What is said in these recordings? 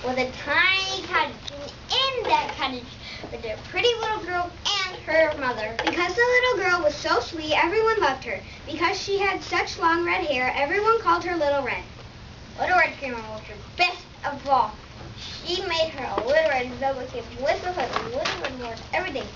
was a tiny cottage. And in that cottage lived a pretty little girl and her mother. Because the little girl was so sweet, everyone loved her. Because she had such long red hair, everyone called her Little Red. Little Red Grandma was her best of all. She made her a little red velvet cape, whistle hood, a little red horse, everything.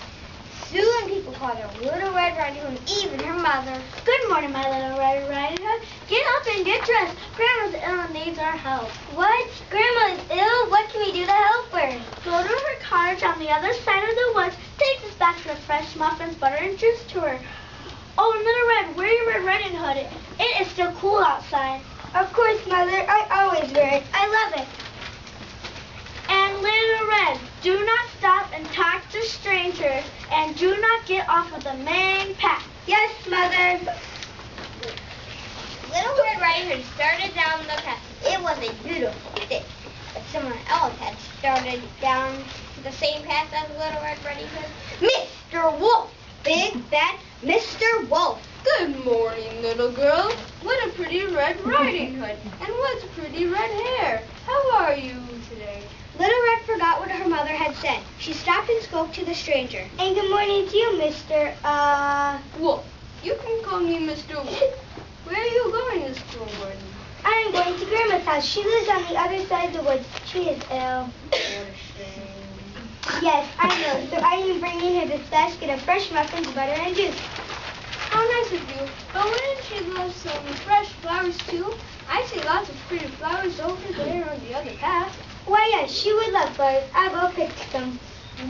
Soon people called her Little Red Riding Hood, even her mother. Good morning, my Little Red Riding Hood. Get up and get dressed. Grandma's ill and needs our help. What? Grandma is ill? What can we do to help her? Go to her cottage on the other side of the woods. Take this basket of fresh muffins, butter, and juice to her. Oh, and Little Red, wear your Red Riding Hood. It is still cool outside. Of course, Mother. I always wear it. I love it. And Little Red, do not stop and talk to strangers, and do not get off of the main path. Yes, Mother. Little Red Riding Hood started down the path. It was a beautiful day, but someone else had started down the same path as Little Red Riding Hood. Mr. Wolf! Big, bad Mr. Wolf. Good morning, little girl. What a pretty Red Riding Hood, and what pretty red hair. How are you today? Little Red forgot what her mother had said. She stopped and spoke to the stranger. And good morning to you, Mr. Wolf. You can call me Mr. Wolf. Where are you going this morning? I am going to Grandma's house. She lives on the other side of the woods. She is ill. What a shame. Yes, I know. So I am bringing her this basket of fresh muffins, butter, and juice. How nice of you. But wouldn't she love some fresh flowers, too? I see lots of pretty flowers over there on the other path. Why, yes, she would love flowers. I will pick some.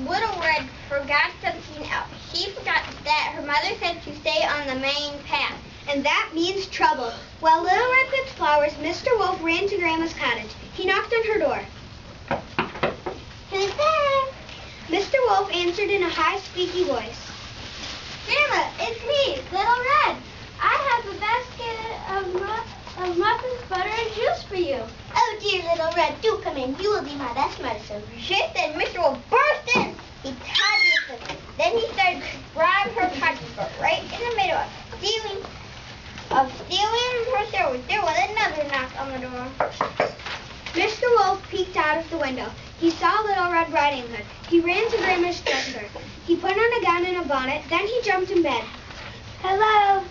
Little Red forgot something else. She forgot that her mother said to stay on the main path. And that means trouble. While Little Red picked flowers, Mr. Wolf ran to Grandma's cottage. He knocked on her door. Who's there? Mr. Wolf answered in a high, squeaky voice. Grandma, it's me, Little Red. I have a basket of muffins, butter, and juice for you. Oh, dear Little Red, do come in. You will be my best medicine. Just then, Mr. Wolf burst in. He tied her foot. Then he started to grab her pocketbook right in the middle of stealing her service. There was another knock on the door. Mr. Wolf peeked out of the window. He saw Little Red Riding Hood. He ran to Grandma's dresser. He put on a gown and a bonnet. Then he jumped in bed. Hello.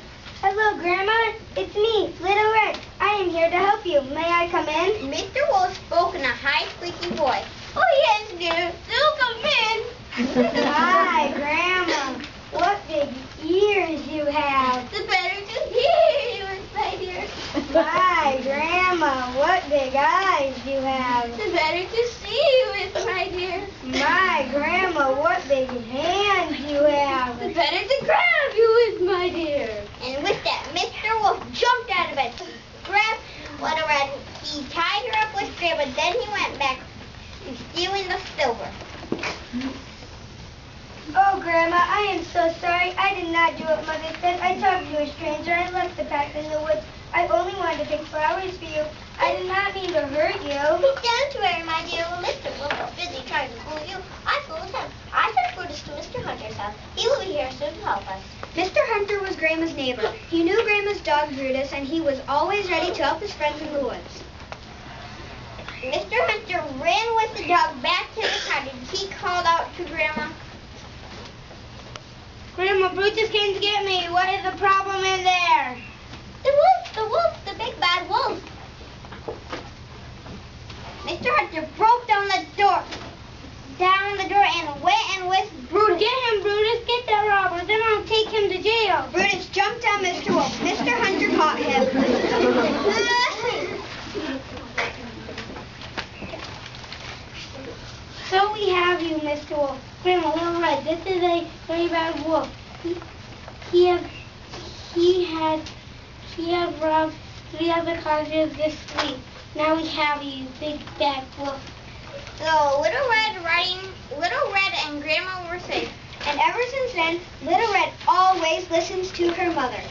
Hello, Grandma. It's me, Little Red. I am here to help you. May I come in? Mr. Wolf spoke in a high, squeaky voice. Oh, yes, dear. Do come in. Hi, Grandma. What big ears you have. The better to hear you, my dear. My Grandma, what big eyes you have. The better to see you with, my dear. My Grandma, what big hands you have. The better to grab you with, my dear. And with that, Mr. Wolf jumped out of bed, grabbed Little Red. He tied her up with Grandma, then he went back to stealing the silver. Oh, Grandma, I am so sorry. I did not do what Mother said. I talked to a stranger. I left the path in the woods. I only wanted to pick flowers for you. I did not mean to hurt you. Don't worry, my dear. Well, Mr. Wolf was busy trying to fool you. I fooled him. I sent Brutus to Mr. Hunter's house. He will be here soon to help us. Mr. Hunter was Grandma's neighbor. He knew Grandma's dog Brutus, and he was always ready to help his friends in the woods. Mr. Hunter ran with the dog back to the cottage. He called out to Grandma. Grandma, Brutus came to get me. What is the problem in there? The wolf, the big bad wolf. Mr. Hunter broke down the door and went and with Brutus. Get him, Brutus. Get that robber. Then I'll take him to jail. Brutus jumped on Mr. Wolf. Mr. Hunter caught him. So we have you, Mr. Wolf. Grandma, Little Red, this is a very bad wolf. He had robbed 3 other cottages this week. Now we have you, big bad wolf. So Little Red and Grandma were safe. And ever since then, Little Red always listens to her mother.